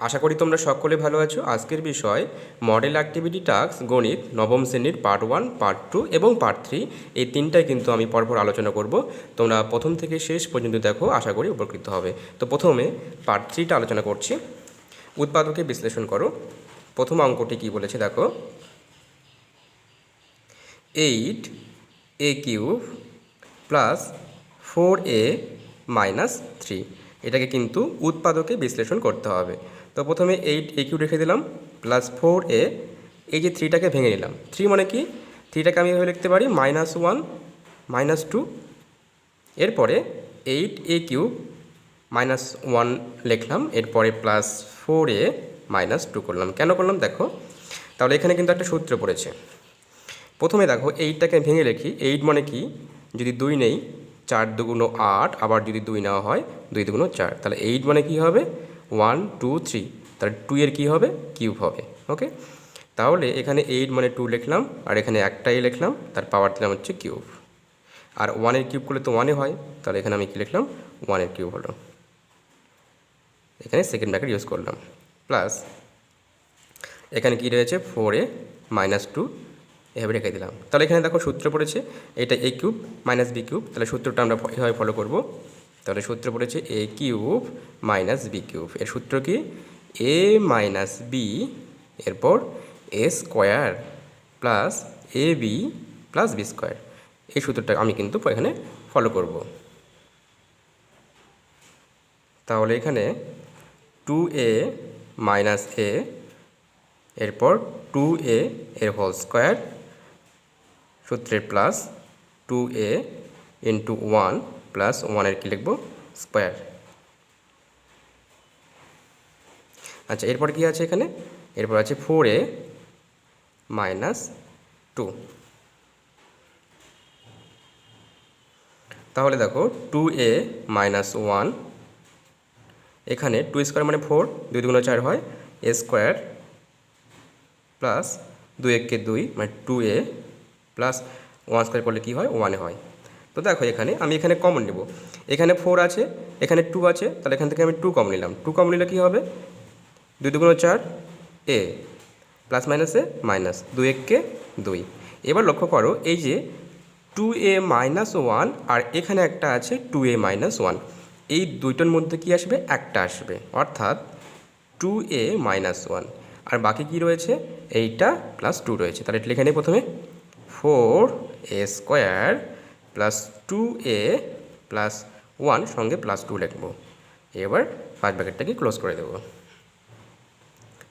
আশা করি তোমরা সকলে ভালো আছো। আজকের বিষয় মডেল অ্যাক্টিভিটি টাস্ক গণিত নবম শ্রেণীর পার্ট 1, পার্ট 2 এবং পার্ট 3 এই তিনটাই কিন্তু আমি পরপর আলোচনা করব। তোমরা প্রথম থেকে শেষ পর্যন্ত দেখো, আশা করি উপকৃত হবে। তো প্রথমে পার্ট 3টা আলোচনা করছি। উৎপাদকে বিশ্লেষণ করো। প্রথম অঙ্কটি কি বলেছে দেখো, 8a³ প্লাস 4a মাইনাস 3, এটাকে কিন্তু উৎপাদকে বিশ্লেষণ করতে হবে। তো প্রথমে 8a³ রেখে দিলাম প্লাস 4a, এই যে 3টাকে ভেঙে নিলাম। 3 মানে কি, 3টাকে আমি এভাবে লিখতে পারি -1 -2, এরপরে 8a³ -1 লিখলাম, এরপরে প্লাস 4a -2 করলাম। কেন করলাম দেখো, তাহলে এখানে কিন্তু একটা সূত্র পড়েছে। প্রথমে দেখো 8টাকে ভেঙে লিখি। 8 মানে কি, যদি 2 নেই 4 দুগুণ 8, আবার যদি 2 নেওয়া হয় 2 দুগুণ 4, তাহলে 8 মানে কি হবে 1 2 3, তাহলে 2 এর কী হবে, কিউব হবে। ওকে, তাহলে এখানে 8 মানে 2 লিখলাম, আর এখানে একটাই লিখলাম, তার পাওয়ার দিলাম হচ্ছে কিউব। আর 1-এর কিউব করলে তো 1-এ হয়, তাহলে এখানে আমি কী লিখলাম, 1-এর কিউব হলো। এখানে সেকেন্ড ব্র্যাকেট ইউজ করলাম, প্লাস এখানে কি রয়েছে 4a -2, এভাবে রেখে দিলাম। তাহলে এখানে দেখো সূত্র পড়েছে, এটা a³ - b³, তাহলে সূত্রটা আমরা এভাবে ফলো করব। তাহলে সূত্র পড়েছে a³ - b³, এর সূত্র কি a - b, এরপর a square plus ab plus b square. এই সূত্রটা আমি কিন্তু এখানে ফলো করব। তাহলে এখানে 2a - a, এরপর 2a এর হোল স্কোয়ার, সূত্রের প্লাস 2a ইন্টু 1 প্লাস 1-এর কী লিখব, স্কোয়ার। আচ্ছা, এরপর কি আছে এখানে, এরপর আছে 4a - 2। তাহলে দেখো 2a - 1, এখানে 2 স্কোয়ার মানে 4, 2 দুগুণ 4 হয়, a স্কোয়ার প্লাস 2 একে 2 মানে 2a প্লাস 1 স্কোয়ার করলে কী হয়, 1-এ হয়। তো দেখো এখানে আমি কমন নেব, এখানে 4 আছে, এখানে 2 আছে, তাহলে এখান থেকে আমি 2 কমন নিলাম। 2 কমন নিলে কী হবে, 2 দুগুণ 4 a প্লাস মাইনাসে মাইনাস, 2 একে 2। এবার লক্ষ্য করো এই যে 2a - 1 আর এখানে একটা আছে 2a - 1, এই দুইটার মধ্যে কি আসবে, একটা আসবে, অর্থাৎ 2a - 1, আর বাকি কি রয়েছে, এইটা প্লাস 2 রয়েছে। তাহলে এটা লিখে নিই প্রথমে, 4a square plus 2a plus 1 সঙ্গে প্লাস 2 লিখব। এবার ফার্স্ট ব্র্যাকেটটাকে ক্লোজ করে দেবো।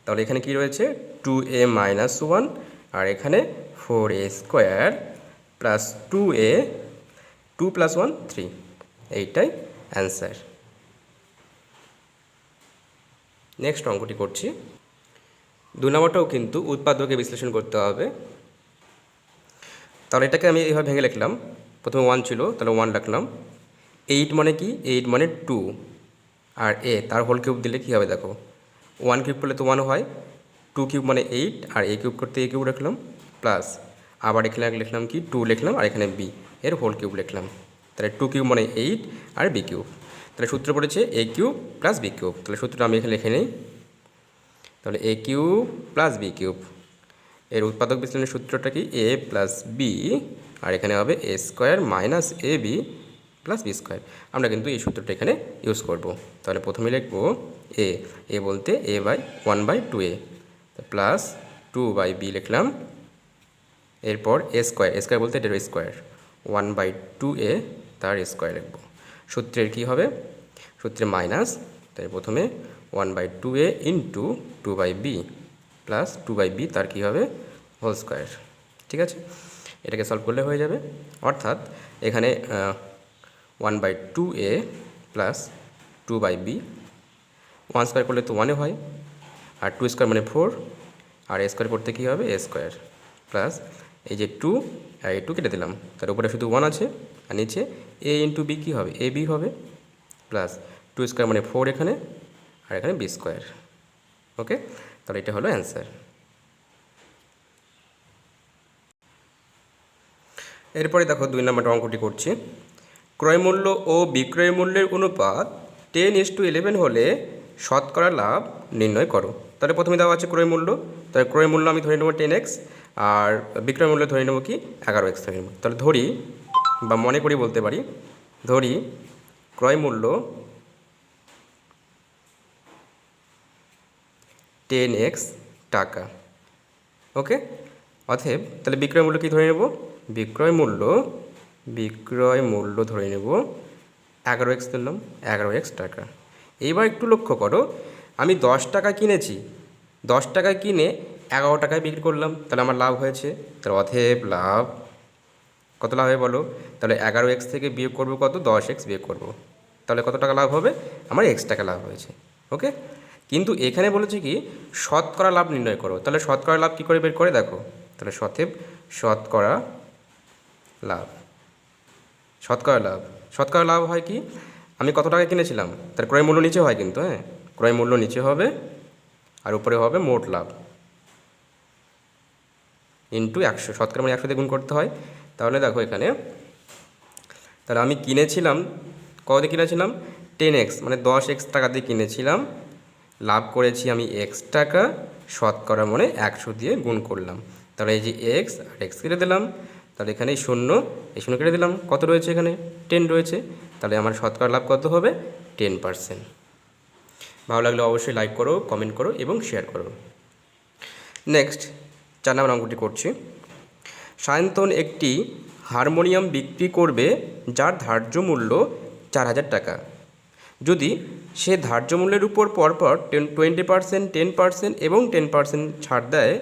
তাহলে এখানে কি রয়েছে 2a - 1, আর এখানে 4a স্কোয়ার প্লাস 2a, 2 + 1 3, এইটাই অ্যান্সার। নেক্সট অঙ্কটি করছি। 2 নম্বরটাও কিন্তু উৎপাদকে বিশ্লেষণ করতে হবে। তাহলে এটাকে আমি এইভাবে ভেঙে লিখলাম। প্রথমে 1 ছিল, তাহলে 1 লিখলাম। 8 মানে কি, 8 মানে 2, আর a তার হোল কিউব দিলে কী হবে দেখো, 1 কিউব করলে তো 1 হয়, 2 কিউব মানে 8, আর a কিউব করতে a কিউব রাখলাম, প্লাস আবার এখানে লিখলাম কি 2 লিখলাম, আর এখানে b এর হোল কিউব লিখলাম। তাহলে 2 কিউব মানে 8 আর b কিউব। তাহলে সূত্র পড়েছে a³ + b³। তাহলে সূত্রটা আমি এখানে লিখে নিই। তাহলে a³ + b³, এর উৎপাদক বিশ্লেষণের সূত্রটা কি a + b, আর এখানে হবে a square minus ab plus b square. আমরা কিন্তু এই সূত্রটা এখানে ইউজ করব। তাহলে প্রথমে লিখব a বলতে a/1/2a প্লাস 2/b লিখলাম, এরপর a স্কোয়ার বলতে এটার স্কোয়ার 1/2a তার স্কোয়ার লিখব। সূত্রের কি হবে, সূত্রে মাইনাস, তাই প্রথমে 1/2a into 2/b plus 2/b তার কী হবে, হোল স্কোয়ার। ঠিক আছে, এটাকে সলভ করলে হয়ে যাবে, অর্থাৎ এখানে 1/2a প্লাস 2/b, 1 স্কোয়ার করলে তো 1-এ হয়, আর 2 স্কোয়ার মানে 4, আর a স্কোয়ার করতে কী হবে, a স্কোয়ার প্লাস এই যে 2 আর এই 2 কেটে দিলাম, তার উপরে শুধু 1 আছে, আর নিচে a ইন্টু b কী হবে, ab হবে, প্লাস 2 স্কোয়ার মানে 4 এখানে, আর এখানে b স্কোয়ার। ওকে, তাহলে এটা হলো অ্যান্সার। এরপরে দেখো 2 নম্বরটা অঙ্কটি করছি। ক্রয় মূল্য ও বিক্রয় মূল্যের অনুপাত 10:11 হলে শতকরা লাভ নির্ণয় করো। তাহলে প্রথমে দেওয়া আছে ক্রয় মূল্য, তাহলে ক্রয় মূল্য আমি ধরে নেব 10x, আর বিক্রয় মূল্য ধরে নেব কি 11x ধরে নেব। তাহলে ধরি বা মনে করি বলতে পারি, ধরি ক্রয় মূল্য 10x টাকা। ওকে, অতএব তাহলে বিক্রয় মূল্য কি ধরে নেব, বিক্রয় মূল্য ধরে নেব 11x ধরলাম, 11x টাকা। এইবার একটু লক্ষ্য করো, আমি 10 টাকা কিনেছি, 10 টাকায় কিনে 11 টাকায় বিক্রি করলাম, তাহলে আমার লাভ হয়েছে। তাহলে অতএব লাভ কত লাভ হবে বলো, তাহলে 11x থেকে বিয়োগ করবো কত, 10x বিয়োগ করবো, তাহলে কত টাকা লাভ হবে, আমার x টাকা লাভ হয়েছে। ওকে, কিন্তু এখানে বলেছে কি শতকরা লাভ নির্ণয় করো। তাহলে শতকরা লাভ কী করে বের করে দেখো, তাহলে শতকরা লাভ, শতকরা লাভ হয় কি, আমি কত টাকা কিনেছিলাম, তার ক্রয় মূল্য নিচে হয় কিন্তু, হ্যাঁ ক্রয় মূল্য নিচে হবে আর উপরে হবে মোট লাভ ইন্টু 100, শতকরা মানে 100 দিয়ে গুণ করতে হয়। তাহলে দেখো এখানে, তাহলে আমি কিনেছিলাম কত দিয়ে কিনেছিলাম, 10x মানে 10x টাকা দিয়ে কিনেছিলাম, লাভ করেছি আমি x টাকা, শতকরা মানে 100 দিয়ে গুণ করলাম। তাহলে এই যে x আর x কেটে দিলাম, তাহলে এখানে এই শূন্য কেটে দিলাম, কত রয়েছে এখানে 10 রয়েছে, তাহলে আমার শতকরা লাভ কত হবে 10%। ভালো লাগলে অবশ্যই লাইক করো, কমেন্ট করো এবং শেয়ার করো। নেক্সট 4 নম্বর অঙ্কটি করছি। সায়ন্তন একটি হারমোনিয়াম বিক্রি করবে যার ধার্য মূল্য 4000 টাকা। যদি সে ধার্য মূল্যের উপর পরপর 20%, 10% এবং 10% ছাড় দেয়,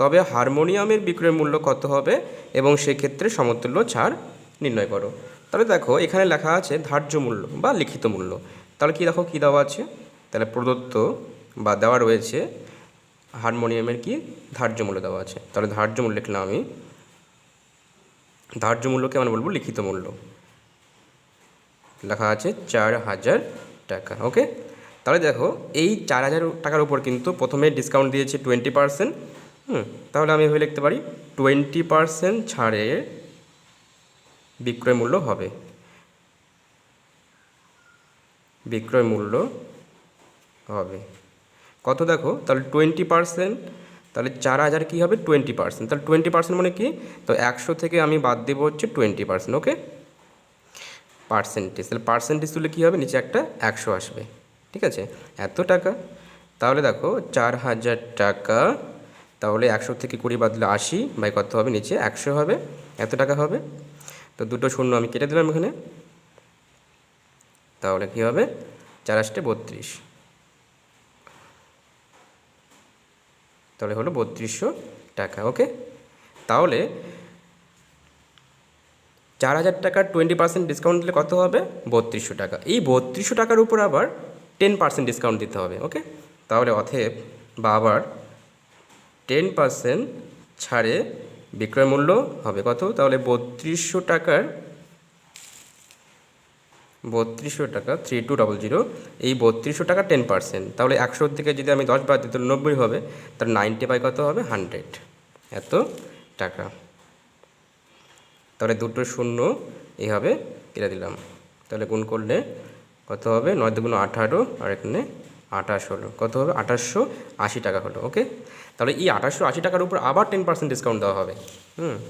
তবে হারমোনিয়ামের বিক্রয় মূল্য কত হবে এবং সেক্ষেত্রে সমতুল্য ছাড় নির্ণয় করো। তাহলে দেখো এখানে লেখা আছে ধার্য মূল্য বা লিখিত মূল্য। তাহলে কি দেখো কী দেওয়া আছে, তাহলে প্রদত্ত বা দেওয়া রয়েছে হারমোনিয়ামের কি ধার্য মূল্য দেওয়া আছে। তাহলে ধার্য মূল্য লিখলাম আমি, ধার্য মূল্যকে আমরা বলবো লিখিত মূল্য, লেখা আছে 4000 টাকা। ওকে, তাহলে দেখো এই 4000 টাকার উপর কিন্তু প্রথমে ডিসকাউন্ট দিয়েছে 20%। তাহলে আমি এভাবে লিখতে পারি 20% ছাড়ে বিক্রয় মূল্য হবে, কত দেখো, তাহলে 20%, তাহলে 4000 কী হবে 20%, তাহলে 20% মানে কি, তো 100 থেকে আমি বাদ দেবো হচ্ছে 20%। ওকে, পার্সেন্টেজ, তাহলে পার্সেন্টেজ তুলে কী হবে, নিচে একটা 100 আসবে, ঠিক আছে, এত টাকা। তাহলে দেখো 4000 টাকা, তাহলে 100 থেকে 20 বাদ দিলে 80, বাই কত হবে নিচে 100 হবে, এত টাকা হবে। তো দুটো শূন্য আমি কেটে দিলাম এখানে, তাহলে কী হবে 4 × 32, তাহলে হলো 3200 টাকা। ওকে, তাহলে 4000 টাকার 20% ডিসকাউন্ট দিলে কত হবে 3200 টাকা। এই 3200 টাকার উপর আবার 10% ডিসকাউন্ট দিতে হবে। ওকে, তাহলে অতএব বা আবার 10% ছাড়ে বিক্রয় মূল্য হবে কত, তাহলে 3200 টাকা 3200 এই 3200 টাকা 10%, তাহলে 100 থেকে যদি আমি 10 বাদ দিই তাহলে 90 হবে, তাহলে 90 বাই কত হবে 100, এত টাকা। তাহলে দুটো শূন্য এইভাবে কেটে দিলাম, তাহলে গুণ করলে কত হবে 9 × 2 = 18, আর এখানে 28 হলো, কত হবে 2880 টাকা হলো। ওকে, তাহলে এই 2880 টাকার উপর আবার 10% ডিসকাউন্ট দেওয়া হবে।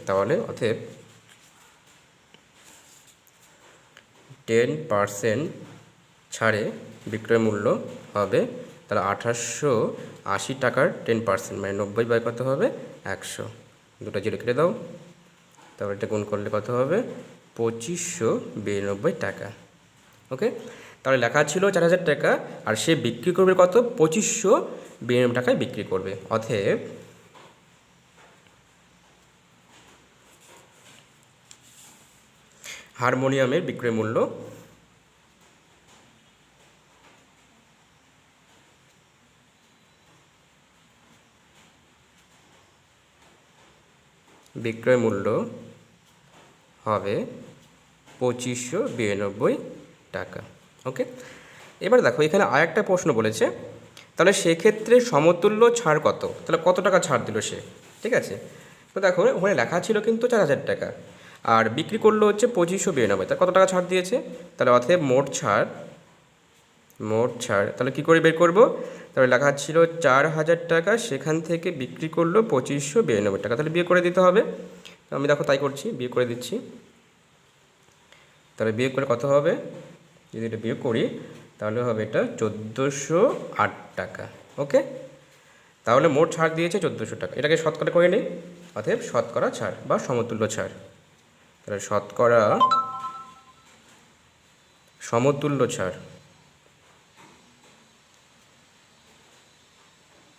তাহলে অতএব 10% ছাড়ে বিক্রয় মূল্য হবে, তাহলে 2880 টাকার 10% মানে 90 বাই কত হবে 100, দুটো জিরো কেটে দাও, তারপর এটা গুণ করলে কত হবে 2592 টাকা। ওকে, তাহলে লেখা ছিল 4000 টাকা, আর সে বিক্রি করবে কত 2592 টাকায় বিক্রি করবে। অতএব হারমোনিয়ামের বিক্রয় মূল্য হবে 2592 টাকা। ওকে, এবার দেখো এখানে আরেকটা প্রশ্ন বলেছে, তাহলে সেক্ষেত্রে সমতুল্য ছাড় কত, তাহলে কত টাকা ছাড় দিল সে, ঠিক আছে। তো দেখো ওখানে লেখা ছিল কিন্তু 4000 টাকা, আর বিক্রি করলো হচ্ছে 2592, তাহলে কত টাকা ছাড় দিয়েছে, তাহলে অতএব মোট ছাড় মোট ছাড় তাহলে কী করে বের করব? তাহলে লেখা ছিল 4,000 টাকা, সেখান থেকে বিক্রি করলো 2592 টাকা, তাহলে বিয়ে করে দিতে হবে। আমি দেখো তাই করছি, বিয়ে করে দিচ্ছি। তাহলে বিয়ে করে কত হবে? যদি এটা বিয়ে করি তাহলে হবে এটা 1408 টাকা। ওকে, তাহলে মোট ছাড় দিয়েছে 1400 টাকা। এটাকে শতকরা করে নিই, অতএব শতকরা ছাড় বা সমতুল্য ছাড়। তাহলে শতকরা সমতুল্য ছাড়,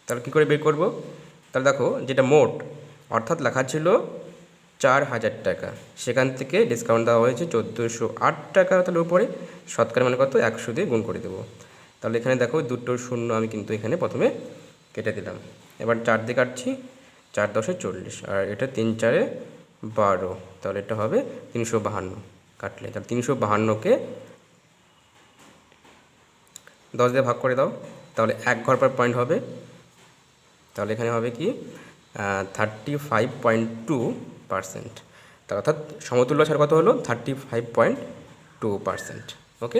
তাহলে কী করে বের করব? তাহলে দেখো যেটা মোট অর্থাৎ লেখা ছিল 4,000 টাকা, সেখান থেকে ডিসকাউন্ট দেওয়া হয়েছে 1408 টাকা, তাহলে উপরে শতকরা মানে কত 100 দিয়ে গুণ করে দেবো। তাহলে এখানে দেখো দুটো শূন্য আমি কিন্তু এখানে প্রথমে কেটে দিলাম। এবার 4 দিয়ে কাটছি, 4 × 10 = 40, আর এটা 3 × 4 = 12, তাহলে এটা হবে 352 কাটলে। তাহলে 352কে 10 দিয়ে ভাগ করে দাও, তাহলে 1 ঘর পর পয়েন্ট হবে। তাহলে এখানে হবে কি 35.2%। তার অর্থাৎ সমতুল্য ছাড় কত হলো? 35.2%। ওকে,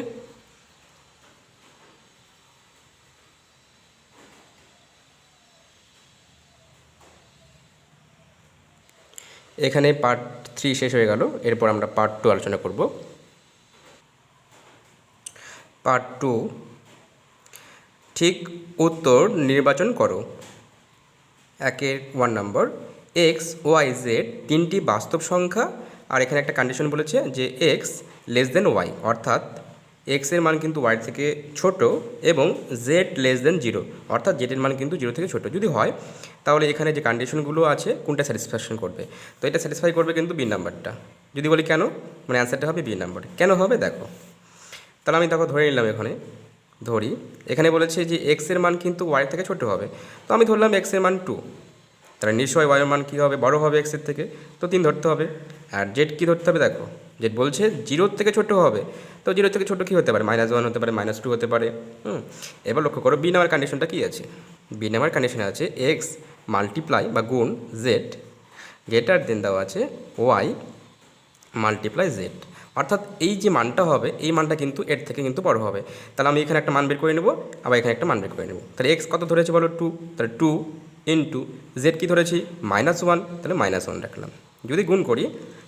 এখানে পার্ট 3 শেষ হয়ে গেল। এরপর আমরা পার্ট 2 আলোচনা করব। পার্ট 2, ঠিক উত্তর নির্বাচন করো। 1 নম্বর, এক্স ওয়াই জেড তিনটি বাস্তব সংখ্যা, আর এখানে একটা কন্ডিশন বলেছে যে এক্স লেস দেন ওয়াই, অর্থাৎ এক্সের মান কিন্তু ওয়াই থেকে ছোট, এবং জেড লেস দেন 0, অর্থাৎ জেডের মান কিন্তু 0 থেকে ছোট যদি হয়, তাহলে এখানে যে কন্ডিশনগুলো আছে কোনটা স্যাটিসফ্যাকশন করবে? তো এটা স্যাটিসফাই করবে কিন্তু বি নাম্বারটা। যদি বলি কেন, মানে অ্যান্সারটা হবে বি নাম্বার। কেন হবে দেখো, তাহলে আমি দেখো ধরে নিলাম, এখানে বলেছে যে এক্সের মান কিন্তু ওয়াই থেকে ছোট হবে, তো আমি ধরলাম এক্সের মান 2, তাহলে নিশ্চয়ই ওয়াইয়ের মান কী হবে? বড় হবে এক্সের থেকে, তো 3 ধরতে হবে। আর জেড কী ধরতে হবে? দেখো জেড বলছে 0 থেকে ছোট হবে, তো 0 থেকে ছোট কী হতে পারে? -1 হতে পারে, -2 হতে পারে। এবার লক্ষ্য করো বি নাম্বার কন্ডিশনটা কী আছে। বি নাম্বার কন্ডিশনে আছে এক্স মাল্টিপ্লাই বা গুণ জেড গ্রেটার দেন দেওয়া আছে ওয়াই মাল্টিপ্লাই জেড, অর্থাৎ এই যে মানটা হবে এই মানটা কিন্তু এর থেকে কিন্তু বড় হবে। তাহলে আমি এখানে একটা মান বের করে নেব, আবার এখানে একটা মান বের করে নেব। তাহলে এক্স কত ধরেছি বলো? 2, তাহলে 2 ইন্টু জেড কী ধরেছি? -1, তাহলে -1 রাখলাম। যদি গুণ করি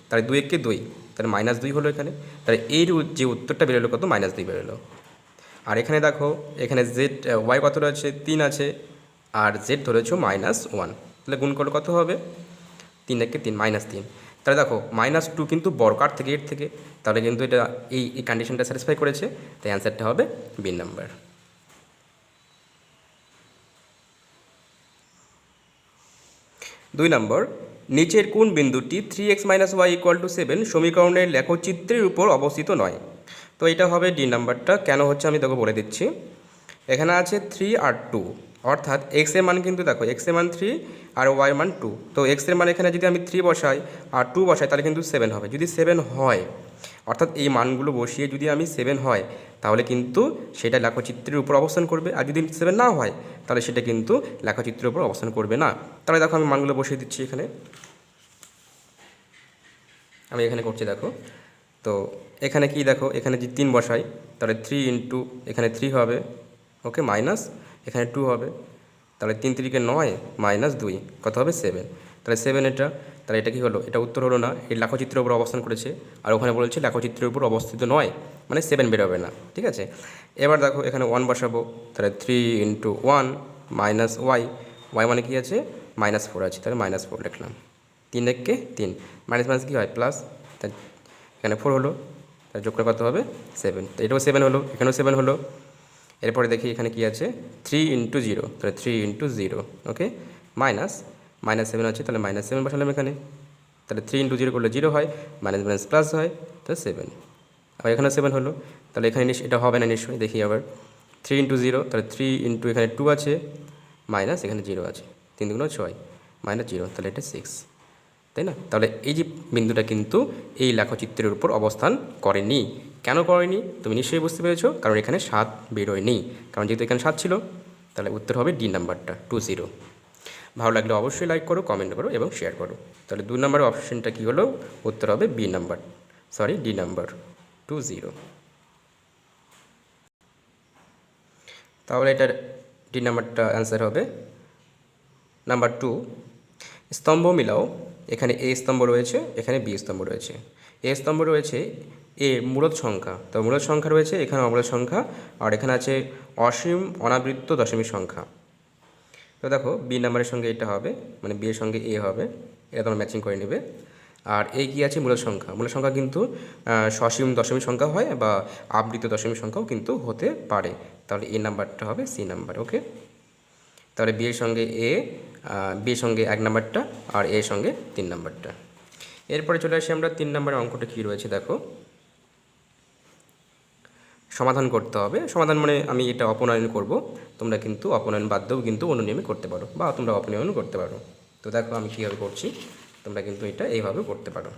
তাহলে 2 একে 2, তাহলে -2 হলো এখানে। তাহলে এর যে উত্তরটা বেরোলো কত? -2 বেরোলো। আর এখানে দেখো এখানে জেড ওয়াই কত রয়েছে? 3 আছে, আর জেড ধরেছো -1, তাহলে গুণ করলে কত হবে? 3 একে 3, -3। তাহলে দেখো -2 কিন্তু বড় কার থেকে? এর থেকে, তাহলে কিন্তু এটা এই কন্ডিশনটা স্যাটিসফাই করেছে, তাই অ্যান্সারটা হবে বি নাম্বার। 2 নম্বর, নিচের কোন বিন্দুটি 3x - y = 7 সমীকরণের লেখচিত্রের উপর অবস্থিত নয়? তো এটা হবে ডি নাম্বারটা। কেন হচ্ছে আমি তোকে বলে দিচ্ছি। এখানে আছে 3 আর 2, অর্থাৎ এক্স এর মান কিন্তু দেখো এক্স এর মান 3 আর ওয়াই মান 2, তো এক্স এর মান এখানে যদি আমি 3 বসাই আর 2 বসাই তাহলে কিন্তু 7 হবে। যদি 7 হয়, অর্থাৎ এই মানগুলো বসিয়ে যদি আমি 7 হয় তাহলে কিন্তু সেটা লেখচিত্রের উপর অবস্থান করবে, আর যদি 7 না হয় তাহলে সেটা কিন্তু লেখচিত্রের উপর অবস্থান করবে না। তাহলে দেখো আমি মানগুলো বসিয়ে দিচ্ছি এখানে, আমি এখানে করছি দেখো। তো এখানে কি দেখো, এখানে যদি 3 বসাই তাহলে 3 ইন্টু এখানে 3 হবে, ওকে, মাইনাস এখানে 2 হবে, তাহলে 3 × 3 = 9, -2 কত হবে? 7। তাহলে 7 এটা, তাহলে এটা কি হলো? এটা উত্তর হলো না, এই লেখচিত্রের উপর অবস্থান করেছে, আর ওখানে বলেছে লেখচিত্রের উপর অবস্থিত নয়, মানে 7 বেরোবে না, ঠিক আছে। এবার দেখো এখানে 1 বসাবো, তাহলে 3 × 1 মাইনাস ওয়াই, ওয়াই মানে কি আছে? -4 আছে, তাহলে -4 লিখলাম। 3 একে 3, মাইনাস মাইনাস কী হয়? প্লাস, তাই এখানে 4 হলো, তাহলে যোগ করে কত হবে? 7। তো এটাও 7 হলো, এখানেও 7 হলো। এরপরে দেখি এখানে কি আছে? 3 × 0, তাহলে 3 × 0, ওকে, -7 আছে, তাহলে -7 বসালাম এখানে। তাহলে 3 × 0 করলে 0 হয়, মাইনাস মাইনাস প্লাস হয়, তাহলে 7। আবার এখানেও 7 হলো, তাহলে এখানে এটা হবে না নিশ্চয়ই। দেখি আবার 3 × 0, তাহলে 3 ইন্টু এখানে 2 আছে, মাইনাস এখানে 0 আছে, 3 × 2 = 6, -0, তাহলে এটা 6, তাই না? তাহলে এই যে বিন্দুটা কিন্তু এই লেখচিত্রের উপর অবস্থান করেনি। কেন করেনি তুমি নিশ্চয়ই বুঝতে পেরেছো, কারণ এখানে 7 বেরোয়নি, কারণ যেহেতু এখানে 7 ছিল, তাহলে উত্তর হবে ডি নাম্বারটা 20। ভালো লাগলে অবশ্যই লাইক করো, কমেন্ট করো এবং শেয়ার করো। তাহলে 2 নম্বরের অপশনটা কী হলো? উত্তর হবে বি নাম্বার, ডি নাম্বার 20। তাহলে এটার ডি নাম্বারটা অ্যান্সার হবে। নাম্বার 2, স্তম্ভ মিলাও। এখানে এ স্তম্ভ রয়েছে, এখানে বি স্তম্ভ রয়েছে। এ স্তম্ভ রয়েছে এ মূলদ সংখ্যা, তো মূলদ সংখ্যা রয়েছে, এখানে অমূলদ সংখ্যা, আর এখানে আছে অসীম অনাবৃত্ত দশমিক সংখ্যা। তো দেখো বি নাম্বারের সঙ্গে এটা হবে, মানে বি এর সঙ্গে এ হবে, এটা তোমরা ম্যাচিং করে নেবে। আর এই কী আছে, মূলদ সংখ্যা। মূলদ সংখ্যা কিন্তু সসীম দশমিক সংখ্যা হয় বা আবৃত দশমিক সংখ্যাও কিন্তু হতে পারে। তাহলে এ নাম্বারটা হবে সি নাম্বার। ওকে, তাহলে বি এর সঙ্গে এ, বি এর সঙ্গে 1 নাম্বারটা, আর এর সঙ্গে 3 নাম্বারটা। এরপরে চলে আসি আমরা 3 নাম্বারের অঙ্কটা কী রয়েছে দেখো। সমাধান করতে হবে। সমাধান মানে আমি এটা অপনয়ন করব, তোমরা কিন্তু অপনয়ন বাদ দিয়েও কিন্তু অনুনিয়মে করতে পারো, বা তোমরা অপনয়ন করতে পারো। তো দেখো আমি কীভাবে করছি, তোমরা কিন্তু এটা এইভাবে করতে পারো।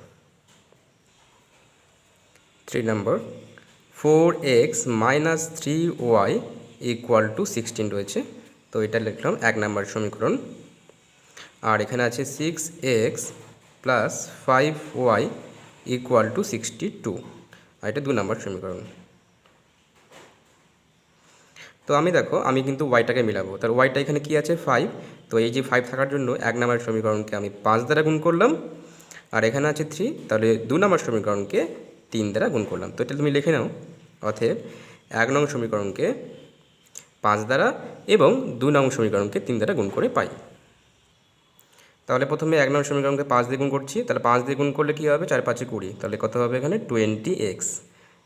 3 নম্বর, 4x - 3y = 16 রয়েছে। তো এটা লিখলাম 1 নম্বর সমীকরণ। আর এখানে আছে 6x + 5y = 62, আর এটা 2 নম্বর সমীকরণ। তো আমি দেখো আমি কিন্তু ওয়াইটাকে মিলাবো, তার ওয়াইটা এখানে কি আছে 5, তো এই যে 5 থাকার জন্য 1 নম্বর সমীকরণকে আমি 5 দ্বারা গুণ করলাম, আর এখানে আছে 3, তাহলে 2 নম্বর সমীকরণকে 3 দ্বারা গুণ করলাম। তো এটা তুমি লিখে নাও, অতএব 1 নং সমীকরণকে 5 দ্বারা এবং 2 নং সমীকরণকে 3 দ্বারা গুণ করে পাই। তাহলে প্রথমে 1 নং সমীকরণকে 5 দিয়ে গুণ করছি, তাহলে 5 দিয়ে গুণ করলে কী হবে, 4 5 20, তাহলে কত হবে এখানে 20x,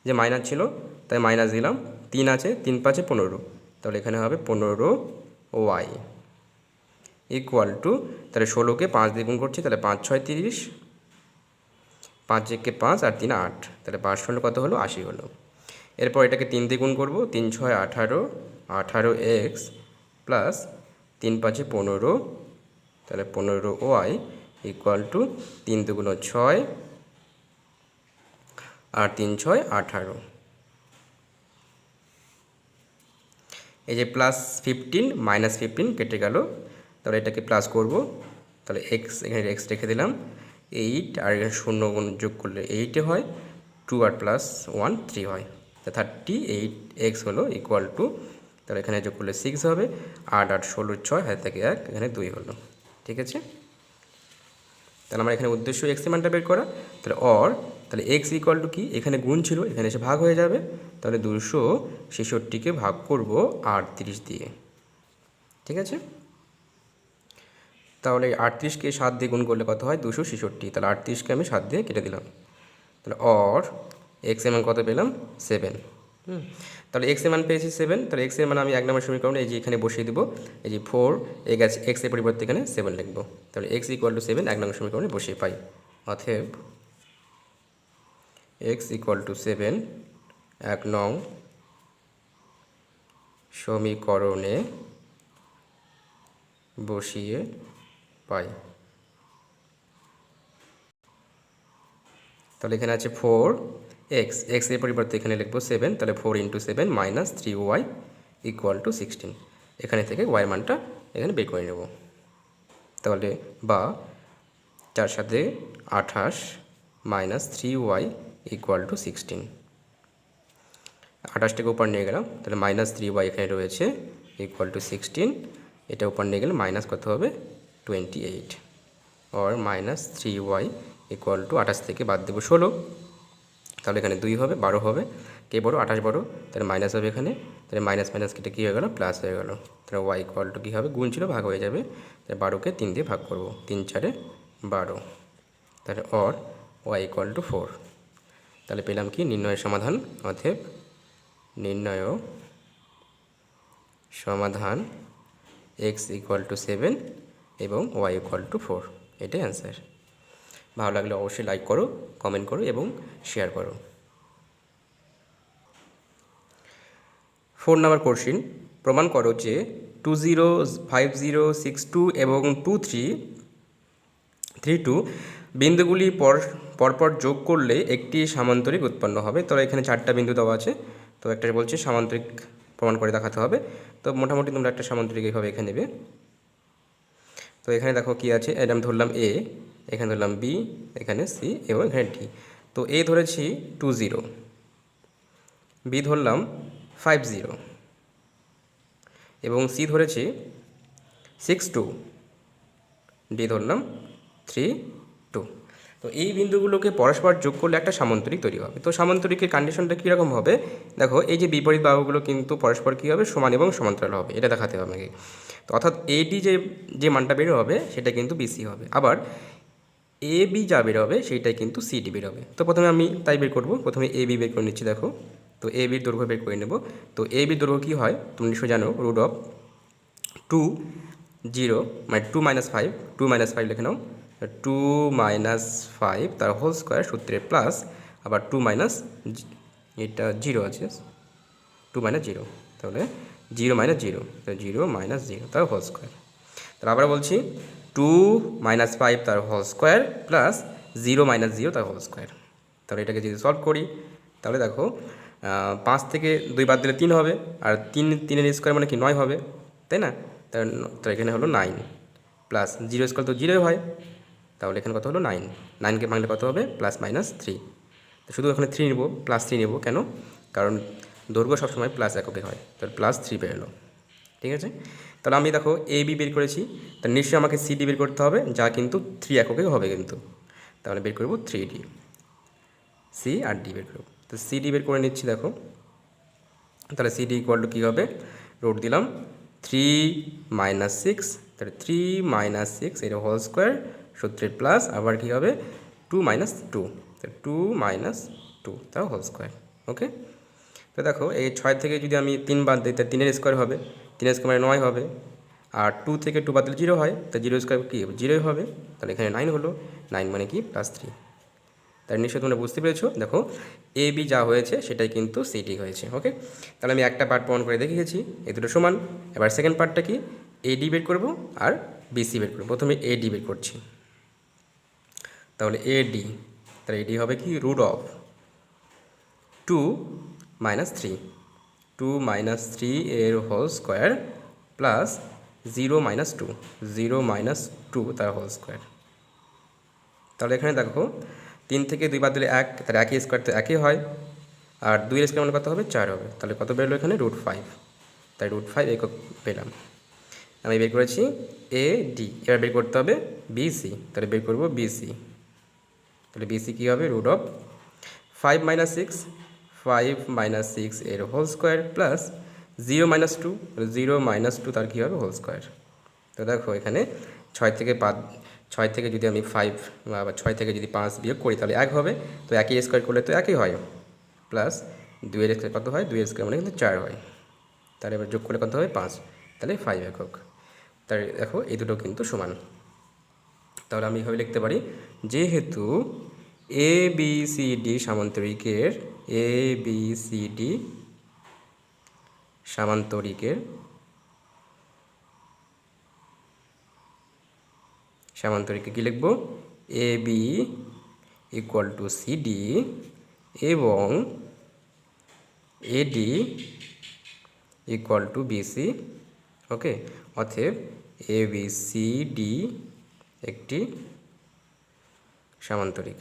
যে মাইনাস ছিল তাই মাইনাস দিলাম, 3 আছে, 3 5 15, তাহলে এখানে হবে 15y = তাহলে 16কে 5 দিয়ে গুণ করছি, তাহলে 5 6 30, 5 1 5 আর 3 8, তাহলে 5 ষোলো কত হলো 80 হলো। এরপর এটাকে 3 দিয়ে গুণ করবো, 3 6 18, 18x প্লাস 3 5 15, তাহলে 15y = 3 2 6 আর 3 6 18। এই যে +15 -15 কেটে গেল, তাহলে এটাকে প্লাস করব, তাহলে এক্স, এখানে এক্স রেখে দিলাম, 8 আর এখানে 0 যোগ করলে 8 হয়, 2 আর +1 3 হয়, তো 38x হলো = তাহলে এখানে যোগ করলে 6 হবে, 8 8 16 6 হাতে থেকে 1, এখানে 2 হলো। ঠিক আছে, তাহলে আমার এখানে উদ্দেশ্য এক্স এর মানটা বের করা, তাহলে x = কি, এখানে গুণ ছিল, এখানে এসে ভাগ হয়ে যাবে, তাহলে 266কে ভাগ করব 38 দিয়ে। ঠিক আছে, তাহলে 38কে 7 দিয়ে গুণ করলে কত হয় 266, তাহলে 38কে আমি 7 দিয়ে কেটে দিলাম, তাহলে x এর মান কত পেলাম 7। তাহলে x এর মান পেয়েছি 7, তাহলে x এর মান আমি 1 নম্বর সমীকরণে এই যে এখানে বসিয়ে দেবো, এই যে 4 x এর পরিবর্তে এখানে 7 লিখব, তাহলে x = 7 1 নম্বর সমীকরণে বসিয়ে পাই। অতএব x = 7 1 নং সমীকরণে বসিয়ে পাই। তাহলে এখানে আছে 4x, x এর পরিবর্তে এখানে লিখব 7, তাহলে 4 × 7 - 3y = 16, এখানে থেকে y মানটা এখানে বের করে নেব, তাহলে বা 4 সাথে 28 - 3y = 16, 28টাকে উপর নিয়ে গেলাম, তাহলে -3y এখানে রয়েছে = 16, এটা উপর নিয়ে গেলে মাইনাস কত হবে 28, or -3y = 28 থেকে বাদ দেবো 16, তাহলে এখানে 2 হবে, 12 হবে, কে বড় 28 বড়, তাহলে মাইনাস হবে এখানে, তাহলে মাইনাস মাইনাস কেটে কী হয়ে গেল প্লাস হয়ে গেল, তাহলে y = কী হবে, গুণ ছিল ভাগ হয়ে যাবে, তাহলে 12কে 3 দিয়ে ভাগ করব, 3 4 12, তাহলে y = 4। তাহলে পেলাম কি নির্ণয়ের সমাধান, অতএব নির্ণয় সমাধান x = 7 এবং y = 4, এটাই অ্যান্সার। ভালো লাগলে অবশ্যই লাইক করো, কমেন্ট করো এবং শেয়ার করো। 4 নম্বর কোশ্চিন, প্রমাণ করো যে 20 50 62 এবং 2332 বিন্দুগুলি পরপর যোগ করলে একটি সামান্তরিক উৎপন্ন হবে। তো এখানে 4টা বিন্দু দেওয়া আছে, তো একটা বলছে সামান্তরিক প্রমাণ করে দেখাতে হবে। তো মোটামুটি তোমরা একটা সামান্তরিক এইভাবে এখানে নেবে। তো এখানে দেখো কি আছে, এটা আমি ধরলাম a, এখানে ধরলাম b, এখানে c এবং এখানে d। তো a ধরেছি 20, b ধরলাম 50, এবং সি ধরেছি 6 2, ডি ধরলাম 3 2। তো এই বিন্দুগুলোকে পরস্পর যোগ করলে একটা সামান্তরিক তৈরি হবে। তো সামান্তরিকের কন্ডিশনটা কীরকম হবে দেখো, এই যে বিপরীত বাহুগুলো কিন্তু পরস্পর কী হবে, সমান এবং সমান্তরাল হবে, এটা দেখাতে হবে আমাকে। তো অর্থাৎ এডি যে মানটা বের হবে সেটা কিন্তু বিসি হবে, আবার এ বি যা বের হবে সেইটাই কিন্তু সিডি বের হবে। তো প্রথমে আমি তাই বের করব, প্রথমে এ বি বের করে নিচ্ছি। দেখো, তো এ বির দৈর্ঘ্য বের করে নেব। তো এ বির দৈর্ঘ্য কী হয় তুমি নিশ্চয় জানো, রুট অফ 2 0 মানে 2 - 5, 2 - 5 লিখে নাও, 2 - 5 তার হোল স্কোয়ার সূত্রে প্লাস, আবার 2 মাইনাস এটা 0 আছে, 2 - 0, তাহলে 0 - 0, তো 0 - 0 তার হোল স্কোয়ার। তাহলে আবার বলছি 2 - 5 তার হোল স্কোয়ার প্লাস 0 - 0 তার হোল স্কোয়ার। তাহলে এটাকে যদি সলভ করি তাহলে দেখো 5 থেকে 2 বাদ দিলে 3 হবে, আর 3 স্কোয়ার মানে কি 9 হবে, তাই না? তো এখানে হলো 9 প্লাস 0 স্কোয়ার তো 0 হয়, তাহলে এখানে কত হলো 9, 9কে ভাঙলে কত হবে +-3। তো শুধু এখানে 3 নেব, +3 নেব কেন, কারণ দৈর্ঘ্য সবসময় প্লাস এককে হয়, তাহলে +3 বেরোলো। ঠিক আছে, তাহলে আমি দেখো এ বি বের করেছি, তার নিশ্চয়ই আমাকে সিডি বের করতে হবে, যা কিন্তু 3 এককে হবে কিন্তু। তাহলে বের করব 3D, সি আর ডি বের করব। তো সিডি বের করে নিচ্ছি। দেখো, তাহলে সিডি ইকুয়াল টু কী হবে, রুট দিলাম 3 - 6, তাহলে 3 - 6 এর হোল স্কোয়ার সূত্রের প্লাস, আবার কী হবে 2 - 2, তাহলে 2 - 2 তাও হোল স্কোয়ার। ওকে, তো দেখো এই 6 থেকে যদি আমি 3 বাদ দিই তাহলে 3 স্কোয়ার হবে, 3 স্কোয়ার মানে 9 হবে, আর 2 থেকে 2 বাদ দিলে 0 হয়, তো 0 স্কোয়ার কী হবে 0 হবে, তাহলে এখানে 9 হলো, 9 মানে কি +3। তার নিশ্চয়ই তোমরা বুঝতে পেরেছো। দেখো এ বি যা হয়েছে সেটাই কিন্তু সিডি হয়েছে। ওকে, তাহলে আমি একটা পার্ট প্রমাণ করে দেখিয়েছি, এই দুটো সমান। এবার সেকেন্ড পার্টটা কি, এডি বের করব আর বিসি বের করব। প্রথমে এডি বের করছি, তাহলে এডি, তাহলে এডি হবে কি রুট অফ 2 - 3, 2 - 3 এর হোল স্কোয়ার প্লাস 0 - 2, 0 - 2 তার হোল স্কোয়ার। তাহলে এখানে দেখো 3 থেকে 2 বাদ দিলে 1, তাহলে 1 স্কোয়ার তো 1 হয়, আর 2 এর স্কোয়ার মানে কত হবে 4 হবে, তাহলে কত বেরোলো এখানে √5, তাই √5 একক পেলাম। আমি বের করেছি এ ডি, এবার বের করতে হবে বিসি, তাহলে বের করব বিসি। তাহলে বিসি কী হবে, রুট অফ 5 - 6, 5 - 6 এর হোল স্কোয়ার প্লাস 0 - 2, 0 - 2 তার কী হবে হোল স্কোয়ার। তো দেখো এখানে 6 থেকে যদি আমি 5 বা 6 থেকে যদি 5 বিয়োগ করি তাহলে 1 হবে, তো 1 স্কোয়ার করলে তো 1 হয়, প্লাস 2 এর স্কোয়ার কত হয়, 2 স্কোয়ার মানে কিন্তু 4 হয়, তাহলে এবার যোগ করলে কত হবে 5, তাহলে 5 একক। তাই দেখো এই দুটো কিন্তু সমান। তাহলে আমি এভাবে লিখতে পারি, যেহেতু A B C D সামান্তরিকের, A B C D সামান্তরিকের কী লিখব, A B equal to CD এবং এডি ইকুয়াল টু বিসি। ওকে, অতএব এ বি সি ডি একটি সামান্তরিক,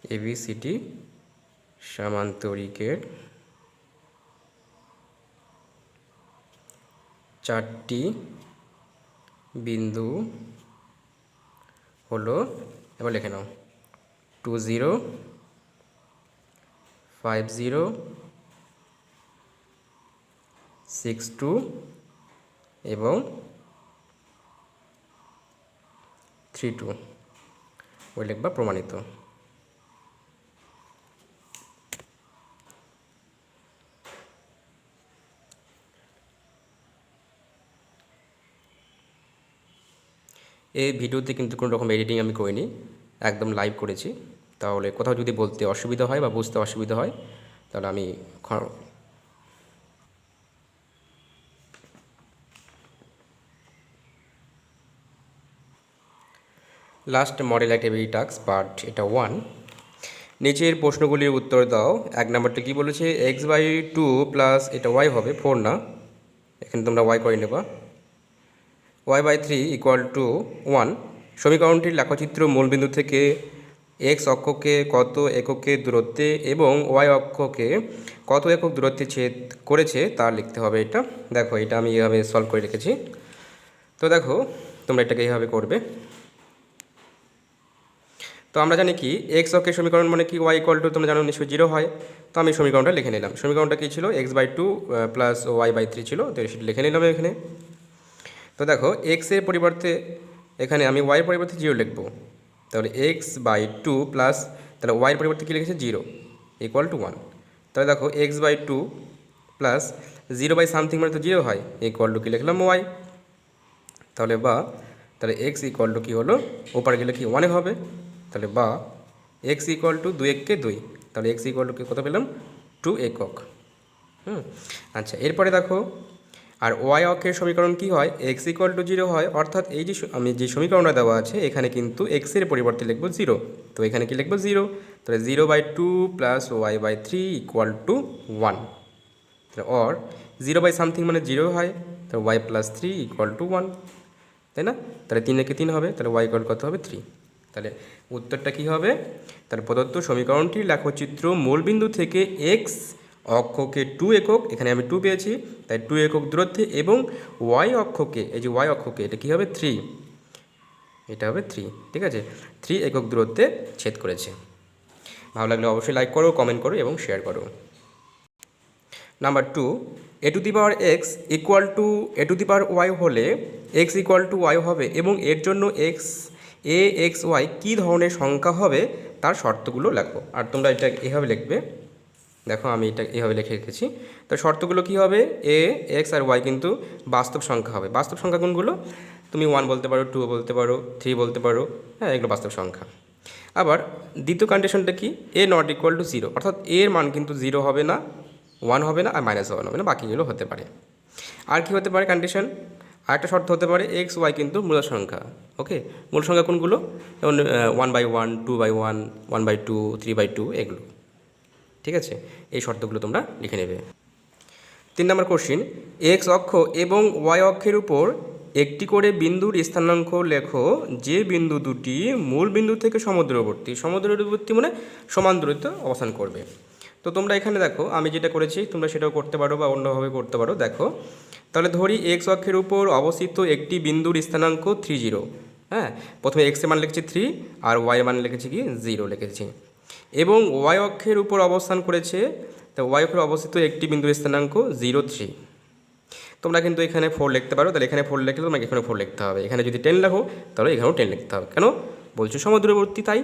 এবিসিডি সামান্তরিকের 4টি বিন্দু হলো, এবার লিখে নাও 2 0, 5 0, 6 2 এবং 3 2, ওই লিখবা প্রমাণিত। এই ভিডিওতে কিন্তু কোনো রকম এডিটিং আমি করিনি, একদম লাইভ করেছি। তাহলে কোথাও যদি বলতে অসুবিধা হয় বা বুঝতে অসুবিধা হয় তাহলে আমি last model activity task part এটা 1। নিচের প্রশ্নগুলির উত্তর দাও। 1 নম্বরটা কী বলেছে, x/2 প্লাস এটা y হবে 4 না, এখানে তোমরা y করে নেবা, y/3 = 1। সমীকরণটির লেখচিত্র মূলবিন্দু থেকে এক্স অক্ষকে কত এককে দূরত্বে এবং ওয়াই অক্ষকে কত একক দূরত্বে ছেদ করেছে তা লিখতে হবে। এটা দেখো, এটা আমি এইভাবে সলভ করে রেখেছি। তো দেখো, তোমরা এটাকে এইভাবে করবে। তো আমরা জানি কি এক্স অক্ষের সমীকরণ মানে কি ওয়াই ইকুয়াল টু, তোমরা জানো নিশ্চয়ই 0 হয়। তো আমি সমীকরণটা লিখে নিলাম। সমীকরণটা কী ছিল, x/2 প্লাস y/3 ছিল, তো সেটা লিখে নিলাম এখানে। তো দেখো, এক্সের পরিবর্তে এখানে আমি ওয়াইয়ের পরিবর্তে 0 লিখবো। তাহলে x/2 প্লাস, তাহলে ওয়াইয়ের পরিবর্তে কী লিখেছে 0 ইকুয়াল টু 1। তাহলে দেখো x/2 প্লাস 0 বাই সামথিং মানে তো 0 হয়, ইকুয়াল টু কী লিখলাম ওয়াই। তাহলে তাহলে x ইকুয়াল টু কী হলো, ওপারে গেলে কি 1 হবে। তাহলে x ইকুয়াল টু 2 এককে 2, তাহলে x ইকুয়াল টু কত পেলাম 2 একক। আচ্ছা, এরপরে দেখো, আর ওয়াই অক্ষের সমীকরণ কি হয়, x ইকুয়াল টু 0 হয়, অর্থাৎ এই যে আমি যে সমীকরণটা দেওয়া আছে এখানে কিন্তু এক্সের পরিবর্তে লিখবো 0, তো এখানে কি লিখবো 0। তাহলে 0/2 প্লাস y/3 ইকুয়াল টু 1। তাহলে অর 0 বাই সামথিং মানে 0 হয়, তাহলে y+3 ইকুয়াল টু 1, তাই না। তাহলে 3 একে 3 হবে, তাহলে y ইকুয়াল কত হবে 3। তাহলে উত্তরটা কী হবে, তাহলে প্রদত্ত সমীকরণটির লেখচিত্র মূলবিন্দু থেকে এক্স অক্ষকে 2 একক, এখানে আমি 2 পেয়েছি, তাই 2 একক দূরত্বে, এবং ওয়াই অক্ষকে, এই যে ওয়াই অক্ষকে এটা কী হবে 3, এটা হবে 3, ঠিক আছে, 3 একক দূরত্বে ছেদ করেছে। ভালো লাগলে অবশ্যই লাইক করো, কমেন্ট করো এবং শেয়ার করো। Number 2, a⁴x equal to a⁴y হলে x ইকুয়াল টু y হবে এবং এর জন্য xy কী ধরনের সংখ্যা হবে তার শর্তগুলো লেখো। আর তোমরা এটা এভাবে লিখবে, দেখো আমি এটা এভাবে লিখে রেখেছি। তো শর্তগুলো কী হবে, x আর y কিন্তু বাস্তব সংখ্যা হবে। বাস্তব সংখ্যা কোনগুলো, তুমি 1 বলতে পারো, 2 বলতে পারো, 3 বলতে পারো, হ্যাঁ, এগুলো বাস্তব সংখ্যা। আবার দ্বিতীয় কন্ডিশনটা কি, a নট ইকুয়াল টু 0, অর্থাৎ এর মান কিন্তু 0 হবে না, 1 হবে না, আর -1 হবে না, বাকিগুলো হতে পারে। আর কি হতে পারে কন্ডিশন, আরেকটা শর্ত হতে পারে xy কিন্তু মূল সংখ্যা। ওকে, মূল সংখ্যা কোনগুলো, যেমন 1/1, 2/1, 1/2, 3/2, এগুলো, ঠিক আছে। এই শর্তগুলো তোমরা লিখে নেবে। 3 নম্বর কোশ্চিন, এক্স অক্ষ এবং ওয়াই অক্ষের উপর একটি করে বিন্দুর স্থানাঙ্ক লেখো যে বিন্দু দুটি মূল বিন্দু থেকে সমদূরবর্তী মানে সমান দূরত্বে অবস্থান করবে। তো তোমরা এখানে দেখো, আমি যেটা করেছি তোমরা সেটাও করতে পারো বা অন্যভাবে করতে পারো। দেখো, তাহলে ধরি এক্স অক্ষের উপর অবস্থিত একটি বিন্দুর স্থানাঙ্ক 30, হ্যাঁ, প্রথমে এক্সের মান লিখেছি 3 আর ওয়াইয়ের মান লিখেছি কি 0 লিখেছি, এবং ওয়াই অক্ষের উপর অবস্থান করেছে, তো ওয়াই অক্ষের অবস্থিত একটি বিন্দুর স্থানাঙ্ক 0, 3। তোমরা কিন্তু এখানে 4 লিখতে পারো, তাহলে এখানে 4 লিখলে তোমাকে এখানে 4 লিখতে হবে। এখানে যদি 10 লেখো তাহলে এখানেও 10 লিখতে হবে। কেন বলছো, সমদূরবর্তী তাই,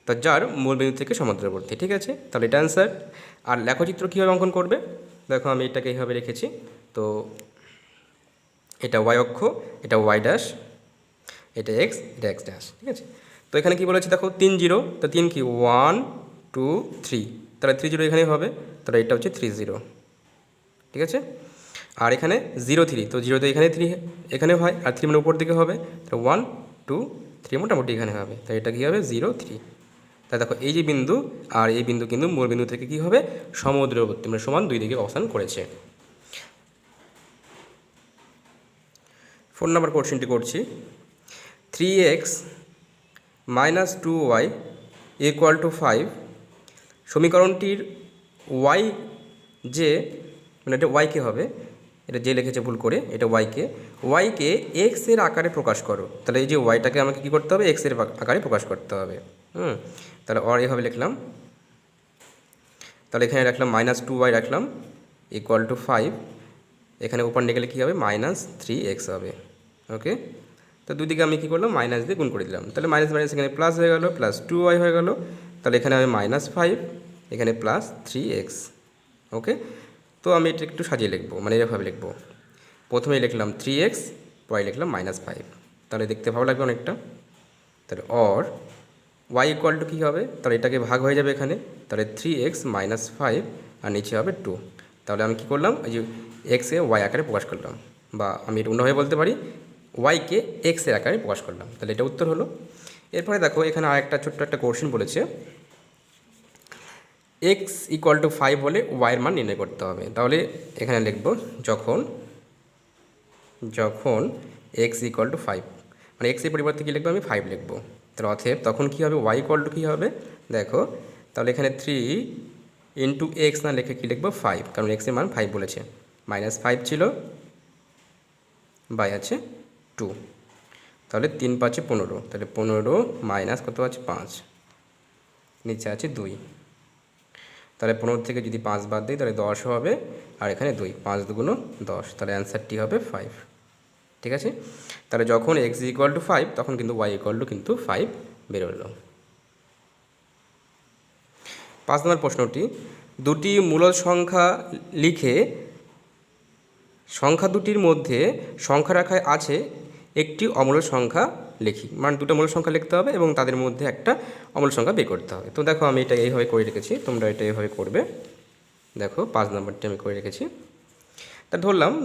তা যার মূলবিন্দু থেকে সমদূরবর্তী, ঠিক আছে। তাহলে এটা অ্যান্সার। আর লেখচিত্র কীভাবে অঙ্কন করবে, দেখো আমি এটাকে এইভাবে রেখেছি। তো এটা ওয়াই অক্ষ, এটা ওয়াই ড্যাশ, এটা এক্স, এটা এক্স ড্যাশ, ঠিক আছে। তো এখানে কি বলেছি দেখো 3 0, তো 3 কি 1 2 3, তাহলে 3 0 এখানেই হবে, তাহলে এটা হচ্ছে 3 0, ঠিক আছে। আর এখানে 0 3, তো 0 তো এখানে 3 এখানে হয়, আর 3 মানে উপর দিকে হবে, তাহলে 1 2 3 মোটামুটি এখানে হবে, তাই এটা কী হবে 0 3। তাই দেখো, এই যে বিন্দু আর এই বিন্দু কিন্তু মূল বিন্দু থেকে কী হবে সমদূরবর্তী মানে সমান দুই দিকে অবস্থান করেছে। 4 নম্বর কোশ্চেনটি করছি, 3x - 2y ইকুয়াল টু 5 সমীকরণটির y যে, মানে এটা ওয়াইকে হবে, এটা যে লিখেছে ভুল করে, এটা ওয়াইকে এক্স এর আকারে প্রকাশ করো। তাহলে এই যে ওয়াইটাকে আমাকে কী করতে হবে, এক্স এর আকারে প্রকাশ করতে হবে। তাহলে অর এভাবে লিখলাম, তাহলে এখানে রাখলাম -2y রাখলাম ইকুয়াল টু 5, এখানে উপর নিয়ে গেলে কী হবে -3x হবে। ওকে, তো দুই দিকে আমি কী করলাম মাইনাস দিয়ে গুণ করে দিলাম, তাহলে মাইনাস মাইনাস এখানে প্লাস হয়ে গেল, +2y হয়ে গেল, তাহলে এখানে হবে -5, এখানে +3x। ওকে, তো আমি এটা একটু সাজিয়ে লিখবো, মানে এভাবে লিখবো, প্রথমে লিখলাম 3x, পরে লিখলাম -5, তাহলে দেখতে ভালো লাগবে অনেকটা। তাহলে অর y ইকুয়াল টু কী হবে, তাহলে এটাকে ভাগ হয়ে যাবে এখানে, তাহলে 3x - 5 আর নিচে হবে 2। তাহলে আমি কী করলাম, এই যে এক্সে ওয়াই আকারে প্রকাশ করলাম, বা আমি এটা অন্যভাবে বলতে পারি ওয়াইকে এক্সের আকারে প্রকাশ করলাম, তাহলে এটা উত্তর হলো। এরপরে দেখো, এখানে আরেকটা ছোট্ট একটা কোশ্চেন বলেছে, এক্স ইকুয়াল টু 5 হলে ওয়াইয়ের মান নির্ণয় করতে হবে। তাহলে এখানে লিখব যখন এক্স ইকুয়াল টু 5, মানে এক্সের পরিবর্তে কী লিখবো আমি 5 লিখবো, তাহলে অতএব তখন কী হবে, ওয়াই ইকুয়াল টু কী হবে দেখো, তাহলে এখানে 3 ইন্টু এক্স না লিখে কী লিখবো 5, কারণ এক্সের মান 5 বলেছে, -5 ছিল বাই আছে 2, তাহলে 3 5 15, তাহলে 15 মাইনাস কত আছে 5, নিচে আছে 2, তাহলে 15 থেকে যদি 5 বাদ দিই তাহলে 10 হবে, আর এখানে 2, 5 দুগুণ 10, তাহলে অ্যান্সারটি হবে 5। ঠিক আছে, তাহলে যখন এক্স ইকুয়াল টু 5 তখন কিন্তু ওয়াই ইকুয়াল টু কিন্তু 5 বেরোলো। 5 নম্বর প্রশ্নটি, দুটি মূলদ সংখ্যা লিখে সংখ্যা দুটির মধ্যে সংখ্যা রাখায় আছে একটি অমূলদ সংখ্যা লিখি, মানে দুটো মূলদ সংখ্যা লিখতে হবে এবং তাদের মধ্যে একটা অমূলদ সংখ্যা বের করতে হবে। তো দেখো আমি এটা এইভাবে করে রেখেছি, তোমরা এটা এইভাবে করবে। দেখো 5 নম্বরটি আমি করে রেখেছি। তা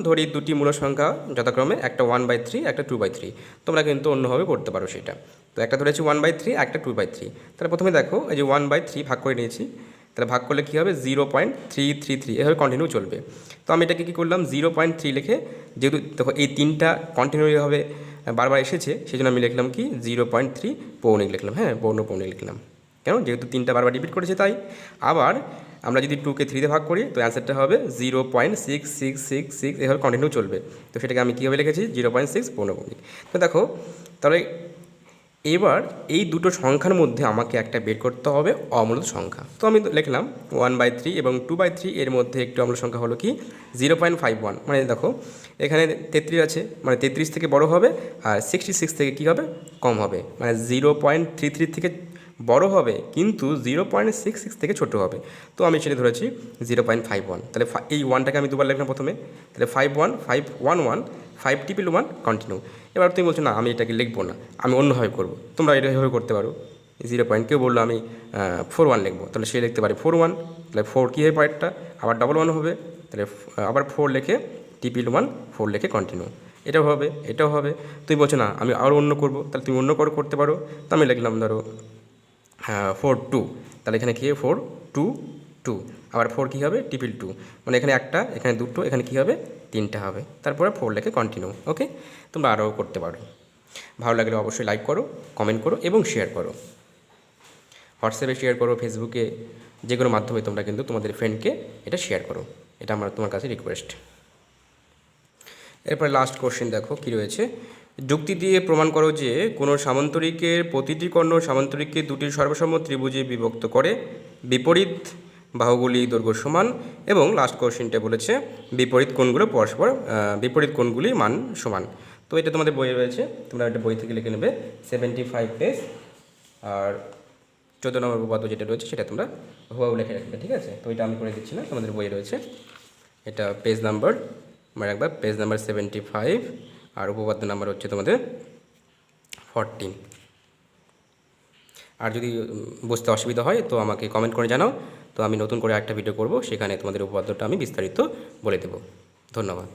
ধরি দুটি মূলদ সংখ্যা যথাক্রমে একটা 1/3 একটা 2/3, তোমরা কিন্তু অন্যভাবে করতে পারো সেটা। তো একটা ধরেছি 1/3 একটা 2/3, তাহলে প্রথমে দেখো এই যে 1/3 ভাগ করে নিয়েছি, তাহলে ভাগ করলে কী হবে 0.333, এভাবে কন্টিনিউ চলবে। তো আমি এটাকে কী করলাম 0.3 লিখে, যেহেতু দেখো এই 3টা কন্টিনিউভাবে বারবার এসেছে সেই জন্য আমি লিখলাম কি 0.3 পৌনিক লিখলাম, হ্যাঁ পৌনিক লিখলাম, কেন যেহেতু 3টা বারবার রিপিট করেছে তাই। আবার আমরা যদি 2কে 3 দিয়ে ভাগ করি তো অ্যান্সারটা হবে 0.6666, এভাবে কন্টিনিউ চলবে। তো সেটাকে আমি কীভাবে লিখেছি 0.6 পৌনঃপুনিক। তো দেখো তাহলে এবার এই দুটো সংখ্যার মধ্যে আমাকে একটা বের করতে হবে অমূলদ সংখ্যা। তো আমি লিখলাম 1/3 এবং 2/3 এর মধ্যে একটি অমূলদ সংখ্যা হলো কি 0.51, মানে দেখো এখানে 33 আছে, মানে 33 থেকে বড় হবে আর 66 থেকে কী হবে কম হবে, মানে 0.33 থেকে বড় হবে কিন্তু 0.66 থেকে ছোটো হবে। তো আমি সেটা ধরেছি 0.51, তাহলে এই ওয়ানটাকে আমি দুবার লিখলাম প্রথমে, তাহলে 5 5 টিপিল 1 কন্টিনিউ। এবার তুমি বলছো না আমি এটাকে লিখবো না, আমি অন্যভাবে করবো, তোমরা এভাবে করতে পারো। 0. কেউ বললো আমি 4 1 লিখবো, তাহলে সে লিখতে পারে 4 1, তাহলে 4 কী হবে পরেরটা আবার 1 1 হবে, তাহলে আবার 4 লিখে টিপিল 1 4 লিখে কন্টিনিউ, এটাও হবে এটাও হবে। তুমি বলছো না আমি আরও অন্য করবো, তাহলে তুমি অন্য করতে পারো। তো আমি লিখলাম ধরো 4 2, তাহলে এখানে কী হবে 4 2 2, আবার 4 কী হবে টিপিল 2, মানে এখানে একটা এখানে দুটো এখানে কী হবে 3টা হবে, তারপরে 4 লিখে কন্টিনিউ। ওকে, তোমরা আরও করতে পারো। ভালো লাগলে অবশ্যই লাইক করো, কমেন্ট করো এবং শেয়ার করো, হোয়াটসঅ্যাপে শেয়ার করো, ফেসবুকে, যে কোনো মাধ্যমে তোমরা কিন্তু তোমাদের ফ্রেন্ডকে এটা শেয়ার করো, এটা আমার তোমার কাছে রিকোয়েস্ট। এরপরে লাস্ট কোশ্চেন দেখো কী রয়েছে, যুক্তি দিয়ে প্রমাণ করো যে কোনো সামান্তরিকের প্রতিটি কর্ণ সামান্তরিককে দুটি সর্বসম ত্রিভুজে বিভক্ত করে, বিপরীত বাহুগুলি দৈর্ঘ্য সমান, এবং লাস্ট কোশ্চেনটা বলেছে বিপরীত কোণগুলির মান সমান। তো এটা তোমাদের বইয়ে রয়েছে, তোমরা এটা বই থেকে লিখে নেবে 75 পেজ, আর 14 নম্বর উপপাদ্য যেটা রয়েছে সেটা তোমরা হুবহু লিখে রাখবে। ঠিক আছে, তো এটা আমি করে দিচ্ছি না, তোমাদের বইয়ে রয়েছে, এটা পেজ নাম্বার মানে একবার পেজ নাম্বার 75, আর উপপাদ্য নাম্বার হচ্ছে তোমাদের 14। আর যদি বুঝতে অসুবিধা হয় তো আমাকে কমেন্ট করে জানাও, তো আমি নতুন করে একটা ভিডিও করব, সেখানে তোমাদের উপপাদ্যটা আমি বিস্তারিত বলে দেব। ধন্যবাদ।